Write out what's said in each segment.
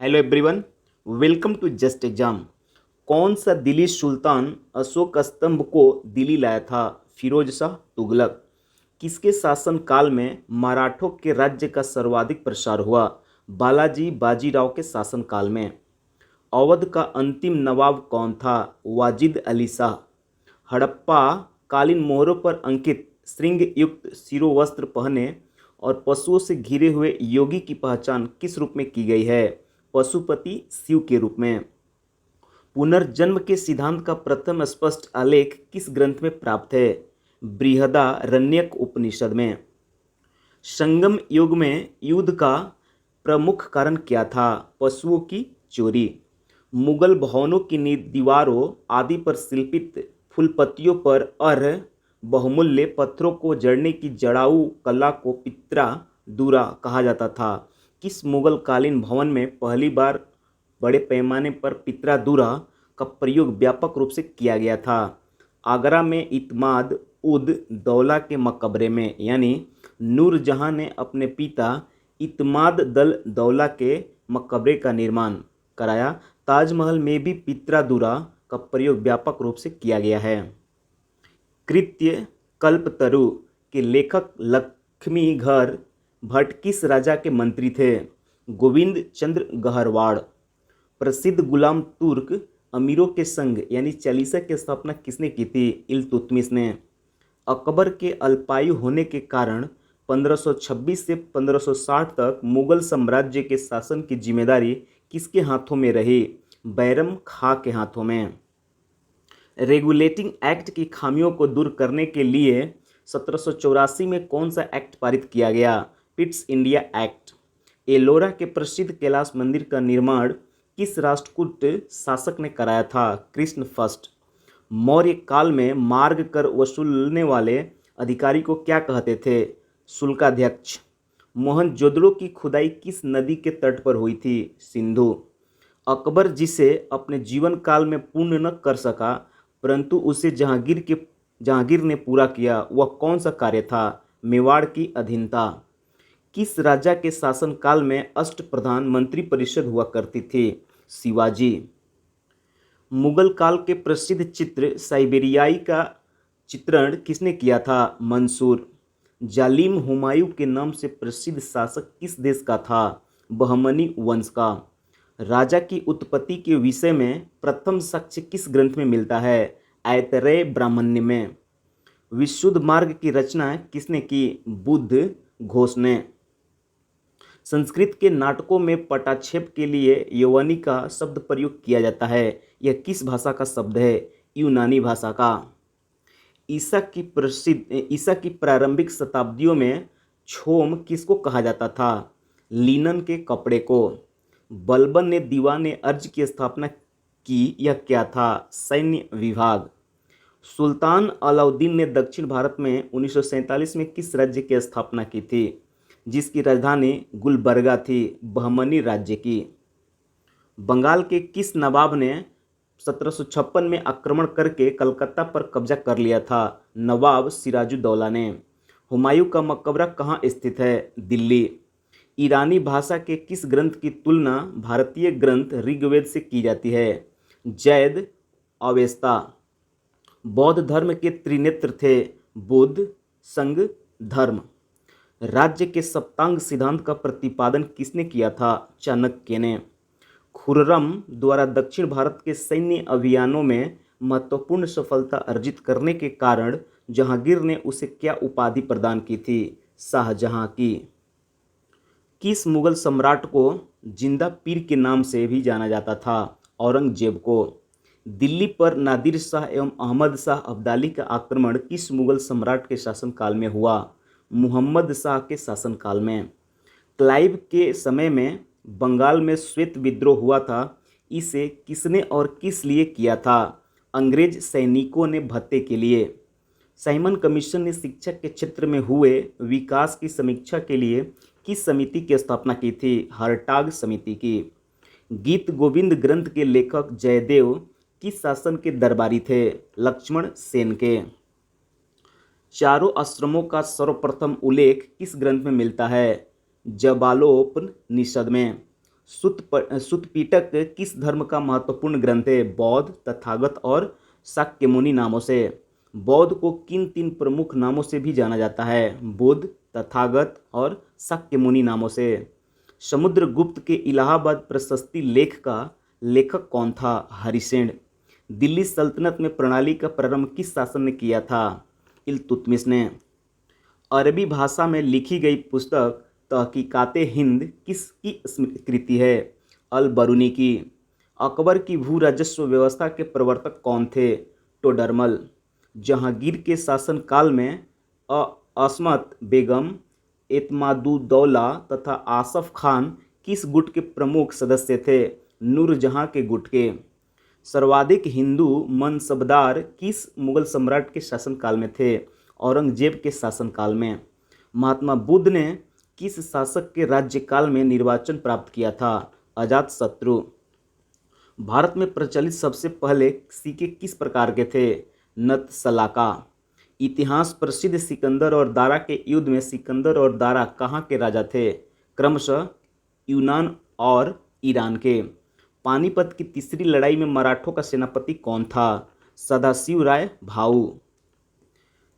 Hello everyone, welcome to just exam. कौन सा दिल्ली सुल्तान अशोक स्तंभ को दिल्ली लाया था? फिरोज शाह तुगलक। किसके शासन काल में मराठों के राज्य का सर्वाधिक प्रसार हुआ? बालाजी बाजीराव के शासन काल में। अवध का अंतिम नवाब कौन था? वाजिद अली शाह। हड़प्पा कालीन मोहरों पर अंकित श्रृंग युक्त शिरोवस्त्र पहने और पशुओं से घिरे हुए योगी की पहचान किस रूप में की गई है? पशुपति शिव के रूप में। पुनर्जन्म के सिद्धांत का प्रथम स्पष्ट आलेख किस ग्रंथ में प्राप्त है? बृहदारण्यक उपनिषद में। संगम युग में युद्ध का प्रमुख कारण क्या था? पशुओं की चोरी। मुगल भवनों की दीवारों आदि पर शिल्पित फूलपत्तियों पर बहुमूल्य पत्थरों को जड़ने की जड़ाऊ कला को पित्रा दूरा कहा जाता था। किस मुगल कालीन भवन में पहली बार बड़े पैमाने पर पित्रा दूरा का प्रयोग व्यापक रूप से किया गया था? आगरा में इत्माद उद दौला के मकबरे में, यानी नूरजहां ने अपने पिता इत्माद दल दौला के मकबरे का निर्माण कराया। ताजमहल में भी पित्रा दूरा का प्रयोग व्यापक रूप से किया गया है। कृत्य कल्पतरु के लेखक लक्ष्मीधर भट्ट किस राजा के मंत्री थे? गोविंद चंद्र गहरवाड़। प्रसिद्ध गुलाम तुर्क अमीरों के संघ यानी चालीसा की स्थापना किसने की थी? इल्तुतमिश ने। अकबर के अल्पायु होने के कारण 1526 से 1560 तक मुगल साम्राज्य के शासन की जिम्मेदारी किसके हाथों में रही? बैरम खां के हाथों में। रेगुलेटिंग एक्ट की खामियों को दूर करने के लिए 1784 में कौन सा एक्ट पारित किया गया? Pitt's India act. एलोरा के प्रसिद्ध कैलाश मंदिर का निर्माण किस राष्ट्रकूट शासक ने कराया था? कृष्ण फर्स्ट। मौर्य काल में मार्ग कर वसूलने वाले अधिकारी को क्या कहते थे? शुल्काध्यक्ष। मोहनजोदड़ो की खुदाई किस नदी के तट पर हुई थी? सिंधु। अकबर जिसे अपने जीवन काल में पूर्ण न कर सका परंतु उसे जहांगीर ने पूरा किया, वह कौन सा कार्य था? मेवाड़ की अधीनता। किस राजा के शासनकाल में अष्टप्रधान मंत्रिपरिषद हुआ करती थी? शिवाजी। मुगल काल के प्रसिद्ध चित्र साइबेरियाई का चित्रण किसने किया था? मंसूर। जालिम हुमायूं के नाम से प्रसिद्ध शासक किस देश का था? बहमनी वंश का। राजा की उत्पत्ति के विषय में प्रथम साक्ष्य किस ग्रंथ में मिलता है? ऐतरेय ब्राह्मण्य में। विशुद्ध मार्ग की रचना किसने की? बुद्ध घोष ने। संस्कृत के नाटकों में पटाक्षेप के लिए यवनी का शब्द प्रयोग किया जाता है। यह किस भाषा का शब्द है? यूनानी भाषा का। ईसा की प्रारंभिक शताब्दियों में छोम किसको कहा जाता था? लिनन के कपड़े को। बलबन ने दीवान अर्ज की स्थापना की, यह क्या था? सैन्य विभाग। सुल्तान अलाउद्दीन ने दक्षिण भारत में 1947 में किस राज्य की स्थापना की थी जिसकी राजधानी गुलबर्गा थी? बहमनी राज्य की। बंगाल के किस नवाब ने 1756 में आक्रमण करके कलकत्ता पर कब्जा कर लिया था? नवाब सिराजुद्दौला ने। हुमायूं का मकबरा कहाँ स्थित है? दिल्ली। ईरानी भाषा के किस ग्रंथ की तुलना भारतीय ग्रंथ ऋग्वेद से की जाती है? जैद अवेस्ता। बौद्ध धर्म के त्रिनेत्र थे? बुद्ध, संघ, धर्म। राज्य के सप्तांग सिद्धांत का प्रतिपादन किसने किया था? चाणक्य ने। खुर्रम द्वारा दक्षिण भारत के सैन्य अभियानों में महत्वपूर्ण सफलता अर्जित करने के कारण जहांगीर ने उसे क्या उपाधि प्रदान की थी? शाहजहां की। किस मुगल सम्राट को जिंदा पीर के नाम से भी जाना जाता था? औरंगजेब को। दिल्ली पर नादिर शाह एवं अहमद शाह अब्दाली का आक्रमण किस मुगल सम्राट के शासनकाल में हुआ? मुहम्मद शाह के शासनकाल में। क्लाइव के समय में बंगाल में श्वेत विद्रोह हुआ था, इसे किसने और किस लिए किया था? अंग्रेज सैनिकों ने भत्ते के लिए। साइमन कमीशन ने शिक्षा के क्षेत्र में हुए विकास की समीक्षा के लिए किस समिति की स्थापना की थी? हर्टाग समिति की। गीत गोविंद ग्रंथ के लेखक जयदेव किस शासन के दरबारी थे? लक्ष्मण सेन के। चारों आश्रमों का सर्वप्रथम उल्लेख किस ग्रंथ में मिलता है? जबालोपनिषद में। सुत पिटक किस धर्म का महत्वपूर्ण ग्रंथ है? बौद्ध, तथागत और शाक्यमुनि नामों से। बौद्ध को किन तीन प्रमुख नामों से भी जाना जाता है? बुद्ध, तथागत और शाक्यमुनि नामों से। समुद्रगुप्त के इलाहाबाद प्रशस्ति लेख का लेखक कौन था? हरिसेन। दिल्ली सल्तनत में प्रणाली का प्रारंभ किस शासन ने किया था? इल्तुतमिश ने। अरबी भाषा में लिखी गई पुस्तक तहकीकाते हिंद किसकी कृति है? अल बरूनी की। अकबर की भू राजस्व व्यवस्था के प्रवर्तक कौन थे? टोडरमल। जहांगीर के शासनकाल में असमत बेगम, एतमादुद्दौला तथा आसफ खान किस गुट के प्रमुख सदस्य थे? नूरजहां के गुट के। सर्वाधिक हिंदू मनसबदार किस मुगल सम्राट के शासनकाल में थे? औरंगजेब के शासनकाल में। महात्मा बुद्ध ने किस शासक के राज्यकाल में निर्वाचन प्राप्त किया था? अजातशत्रु। भारत में प्रचलित सबसे पहले सिक्के किस प्रकार के थे? नतसलाका। इतिहास प्रसिद्ध सिकंदर और दारा के युद्ध में सिकंदर और दारा कहाँ के राजा थे? क्रमशः यूनान और ईरान के। पानीपत की तीसरी लड़ाई में मराठों का सेनापति कौन था? सदाशिव राय भाऊ।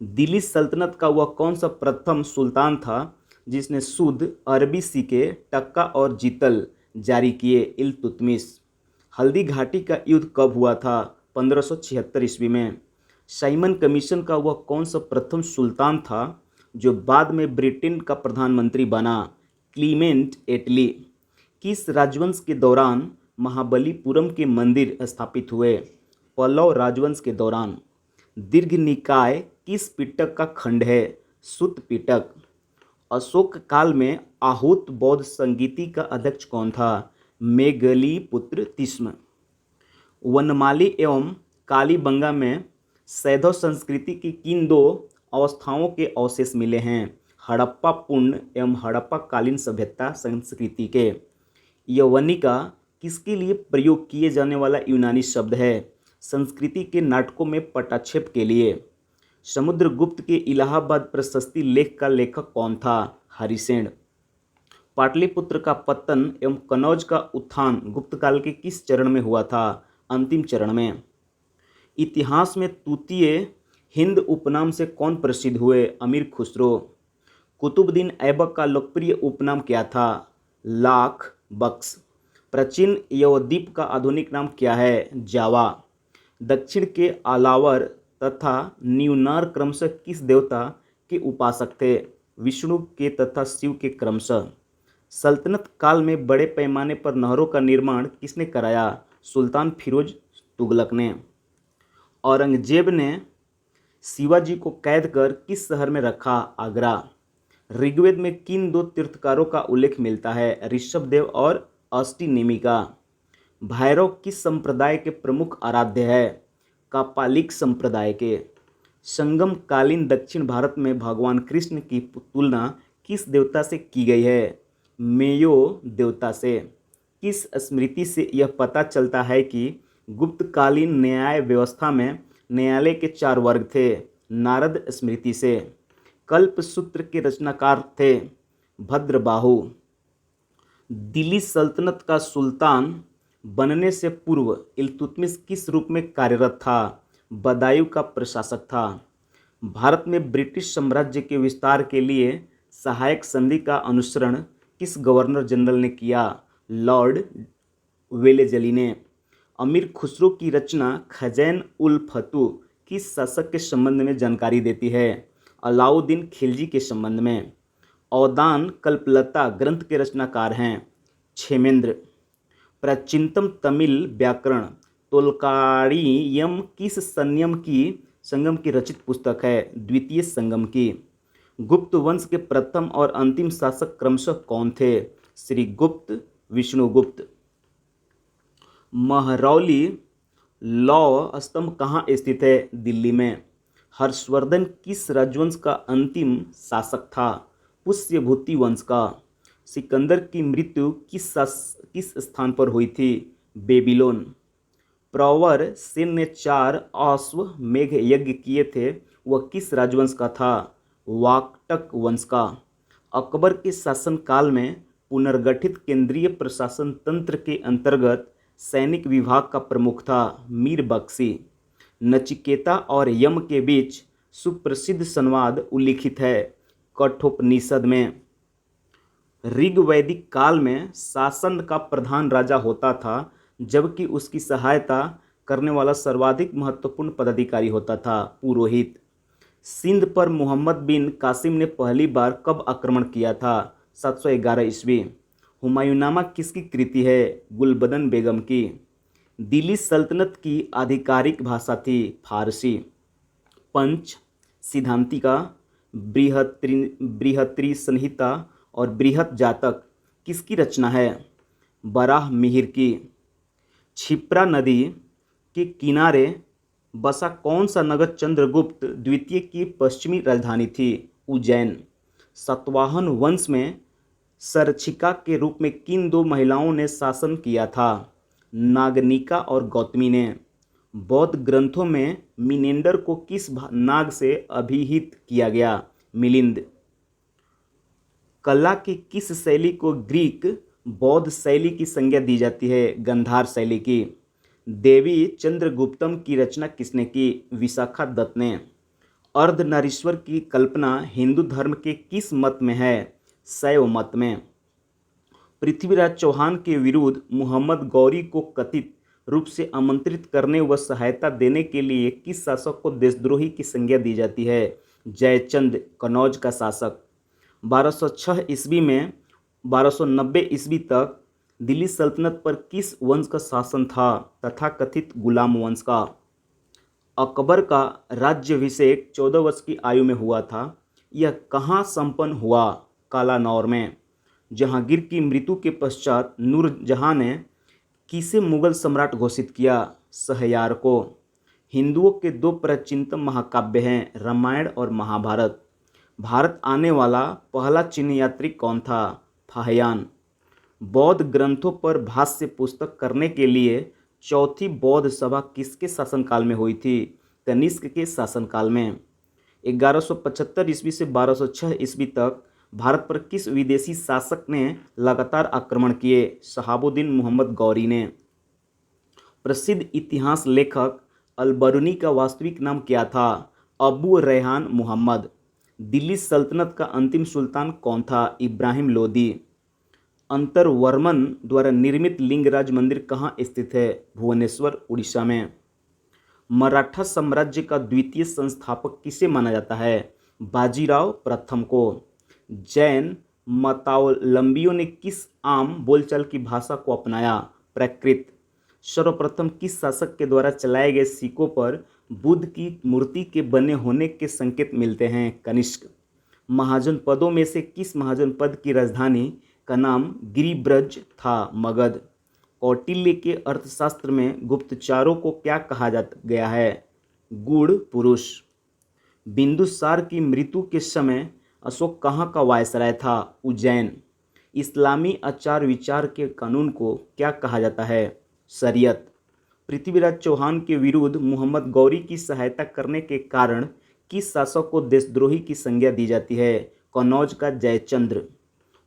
दिल्ली सल्तनत का वह कौन सा प्रथम सुल्तान था जिसने शुद्ध अरबी सिक्के, टक्का और जीतल जारी किए? इल्तुतमिश। हल्दी घाटी का युद्ध कब हुआ था? 1576 ईस्वी में। साइमन कमीशन का वह कौन सा प्रथम सुल्तान था जो बाद में ब्रिटेन का प्रधानमंत्री बना? क्लीमेंट एटली। किस राजवंश के दौरान महाबलीपुरम के मंदिर स्थापित हुए? पल्लव राजवंश के दौरान। दीर्घ निकाय किस पिटक का खंड है? सुत पिटक। अशोक काल में आहूत बौद्ध संगीति का अध्यक्ष कौन था? मेघलीपुत्र तिस्म। वनमाली एवं कालीबंगा में सैधव संस्कृति की किन दो अवस्थाओं के अवशेष मिले हैं? हड़प्पा पुण्य एवं हड़प्पा कालीन सभ्यता संस्कृति के। यवनिका किसके लिए प्रयोग किए जाने वाला यूनानी शब्द है? संस्कृति के नाटकों में पटाक्षेप के लिए। समुद्रगुप्त के इलाहाबाद प्रशस्ति लेख का लेखक कौन था? हरिसेन। पाटलिपुत्र का पतन एवं कनौज का उत्थान गुप्त काल के किस चरण में हुआ था? अंतिम चरण में। इतिहास में तूतीय हिंद उपनाम से कौन प्रसिद्ध हुए? अमीर खुसरो। कुतुबुद्दीन ऐबक का लोकप्रिय उपनाम क्या था? लाख बख्श। प्राचीन यवद्वीप का आधुनिक नाम क्या है? जावा। दक्षिण के आलावर तथा न्यूनार क्रमशः किस देवता के उपासक थे? विष्णु के तथा शिव के क्रमशः। सल्तनत काल में बड़े पैमाने पर नहरों का निर्माण किसने कराया? सुल्तान फिरोज तुगलक ने। औरंगजेब ने शिवाजी को कैद कर किस शहर में रखा? आगरा। ऋग्वेद में किन दो तीर्थकारों का उल्लेख मिलता है? ऋषभदेव और अष्टनेमिका। भैरव किस संप्रदाय के प्रमुख आराध्य है? कापालिक संप्रदाय के। संगमकालीन दक्षिण भारत में भगवान कृष्ण की तुलना किस देवता से की गई है? मेयो देवता से। किस स्मृति से यह पता चलता है कि गुप्तकालीन न्याय व्यवस्था में न्यायालय के 4 वर्ग थे? नारद स्मृति से। कल्पसूत्र के रचनाकार थे? भद्रबाहु। दिल्ली सल्तनत का सुल्तान बनने से पूर्व इल्तुतमिश किस रूप में कार्यरत था? बदायूं का प्रशासक था। भारत में ब्रिटिश साम्राज्य के विस्तार के लिए सहायक संधि का अनुसरण किस गवर्नर जनरल ने किया? लॉर्ड वेलेजली ने। अमीर खुसरो की रचना खजैन उल फतू किस शासक के संबंध में जानकारी देती है? अलाउद्दीन खिलजी के संबंध में। अवदान कल्पलता ग्रंथ के रचनाकार हैं? क्षेमेंद्र। प्राचीनतम तमिल व्याकरण तोलकाड़ियम किस संगम की रचित पुस्तक है? द्वितीय संगम की। गुप्त वंश के प्रथम और अंतिम शासक क्रमशः कौन थे? श्रीगुप्त, विष्णुगुप्त। महरौली लौह स्तंभ कहाँ स्थित है? दिल्ली में। हर्षवर्धन किस राजवंश का अंतिम शासक था? पुष्यभूति वंश का। सिकंदर की मृत्यु किस स्थान पर हुई थी? बेबीलोन। प्रवर सेन ने 4 अश्वमेध यज्ञ किए थे, वह किस राजवंश का था? वाकटक वंश का। अकबर के शासनकाल में पुनर्गठित केंद्रीय प्रशासन तंत्र के अंतर्गत सैनिक विभाग का प्रमुख था मीर बख्शी। नचिकेता और यम के बीच सुप्रसिद्ध संवाद उल्लिखित है कठोपनिषद में। ऋग्वैदिक काल में शासन का प्रधान राजा होता था, जबकि उसकी सहायता करने वाला सर्वाधिक महत्वपूर्ण पदाधिकारी होता था पुरोहित। सिंध पर मोहम्मद बिन कासिम ने पहली बार कब आक्रमण किया था? 711 ईस्वी। हुमायूंनामा किसकी कृति है? गुलबदन बेगम की। दिल्ली सल्तनत की आधिकारिक भाषा थी फारसी। पंच सिद्धांतिका, बृहत्त्री संहिता और बृहत जातक किसकी रचना है? बराह मिहिर की। क्षिप्रा नदी के किनारे बसा कौन सा नगर चंद्रगुप्त द्वितीय की पश्चिमी राजधानी थी? उज्जैन। सातवाहन वंश में सरक्षिका के रूप में किन दो महिलाओं ने शासन किया था? नागनिका और गौतमी ने। बौद्ध ग्रंथों में मिनेंडर को किस नाग से अभिहित किया गया? मिलिंद। कला की किस शैली को ग्रीक बौद्ध शैली की संज्ञा दी जाती है? गंधार शैली की। देवी चंद्रगुप्तम की रचना किसने की? विशाखा दत्त ने। अर्धनारीश्वर की कल्पना हिंदू धर्म के किस मत में है? शैव मत में। पृथ्वीराज चौहान के विरुद्ध मोहम्मद गौरी को कथित रूप से आमंत्रित करने व सहायता देने के लिए किस शासक को देशद्रोही की संज्ञा दी जाती है? जयचंद, कनौज का शासक। 1206 ईस्वी में 1290 ईस्वी तक दिल्ली सल्तनत पर किस वंश का शासन था? तथाकथित गुलाम वंश का। अकबर का राज्याभिषेक 14 वर्ष की आयु में हुआ था। यह कहाँ संपन्न हुआ? कालानौर में। जहांगीर की मृत्यु के पश्चात नूरजहां ने किसे मुगल सम्राट घोषित किया? शहरयार को। हिंदुओं के दो प्राचीनतम महाकाव्य हैं रामायण और महाभारत। भारत आने वाला पहला चीन यात्री कौन था? फाहियान। बौद्ध ग्रंथों पर भाष्य पुस्तक करने के लिए चौथी बौद्ध सभा किसके शासनकाल में हुई थी? कनिष्क के शासनकाल में। 1175 ईस्वी से 1206 ईस्वी तक भारत पर किस विदेशी शासक ने लगातार आक्रमण किए? शहाबुद्दीन मोहम्मद गौरी ने। प्रसिद्ध इतिहास लेखक अलबरूनी का वास्तविक नाम क्या था? अबू रेहान मोहम्मद। दिल्ली सल्तनत का अंतिम सुल्तान कौन था? इब्राहिम लोदी। अंतरवर्मन द्वारा निर्मित लिंगराज मंदिर कहाँ स्थित है? भुवनेश्वर, उड़ीसा में। मराठा साम्राज्य का द्वितीय संस्थापक किसे माना जाता है? बाजीराव प्रथम को। जैन मतावलंबियों ने किस आम बोलचाल की भाषा को अपनाया? प्राकृत। सर्वप्रथम किस शासक के द्वारा चलाए गए सिक्कों पर बुद्ध की मूर्ति के बने होने के संकेत मिलते हैं? कनिष्क। महाजन पदों में से किस महाजन पद की राजधानी का नाम गिरिब्रज था? मगध। कौटिल्य के अर्थशास्त्र में गुप्तचारों को क्या कहा गया है? गूढ़ पुरुष। बिंदुसार की मृत्यु के समय अशोक कहाँ का वायसराय था? उज्जैन। इस्लामी आचार विचार के कानून को क्या कहा जाता है? शरीयत। पृथ्वीराज चौहान के विरुद्ध मोहम्मद गौरी की सहायता करने के कारण किस शासक को देशद्रोही की संज्ञा दी जाती है? कनौज का जयचंद्र।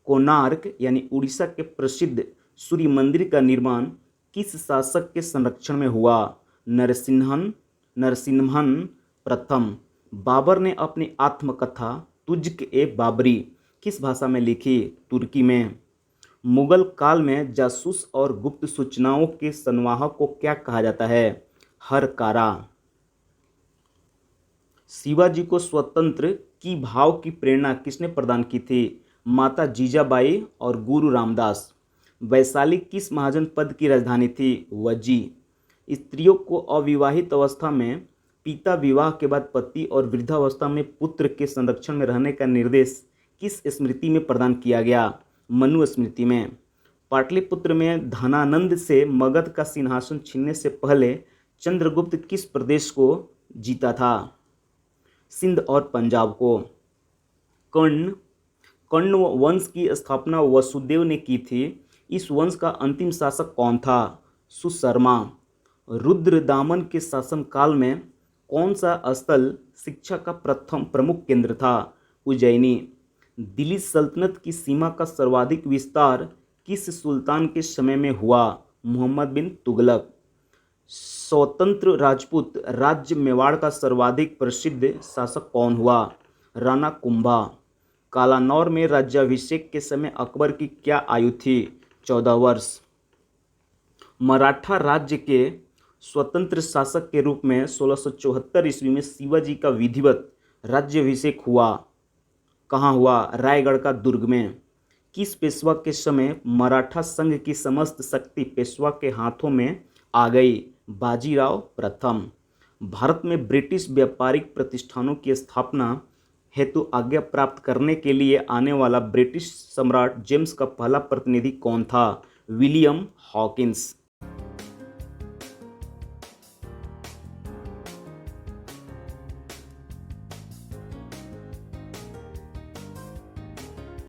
कोणार्क यानी उड़ीसा के प्रसिद्ध सूर्य मंदिर का निर्माण किस शासक के संरक्षण में हुआ? नरसिम्हन प्रथम। बाबर ने अपनी आत्मकथा तुज़्क-ए-बाबरी किस भाषा में लिखी? तुर्की में। मुगल काल में जासूस और गुप्त सूचनाओं के संवाहक को क्या कहा जाता है? हरकारा। शिवाजी को स्वतंत्र की भाव की प्रेरणा किसने प्रदान की थी? माता जीजाबाई और गुरु रामदास। वैशाली किस महाजन पद की राजधानी थी? वजी। स्त्रियों को अविवाहित अवस्था में पिता, विवाह के बाद पति और वृद्धावस्था में पुत्र के संरक्षण में रहने का निर्देश किस स्मृति में प्रदान किया गया? मनु स्मृति में। पाटलिपुत्र में धनानंद से मगध का सिंहासन छीनने से पहले चंद्रगुप्त किस प्रदेश को जीता था? सिंध और पंजाब को। कर्ण वंश की स्थापना वसुदेव ने की थी। इस वंश का अंतिम शासक कौन था? सुशर्मा। रुद्रदामन के शासनकाल में कौन सा स्थल शिक्षा का प्रमुख केंद्र था? उज्जैनी। दिल्ली सल्तनत की सीमा का सर्वाधिक विस्तार किस सुल्तान के समय में हुआ? मोहम्मद बिन तुगलक। स्वतंत्र राजपूत राज्य मेवाड़ का सर्वाधिक प्रसिद्ध शासक कौन हुआ? राणा कुंभा। कालानौर में राज्याभिषेक के समय अकबर की क्या आयु थी? 14 वर्ष। मराठा राज्य के स्वतंत्र शासक के रूप में 1674 ईस्वी में शिवाजी का विधिवत राज्याभिषेक हुआ। कहाँ हुआ? रायगढ़ का दुर्ग में। किस पेशवा के समय मराठा संघ की समस्त शक्ति पेशवा के हाथों में आ गई? बाजीराव प्रथम। भारत में ब्रिटिश व्यापारिक प्रतिष्ठानों की स्थापना हेतु आज्ञा प्राप्त करने के लिए आने वाला ब्रिटिश सम्राट जेम्स का पहला प्रतिनिधि कौन था? William Hawkins.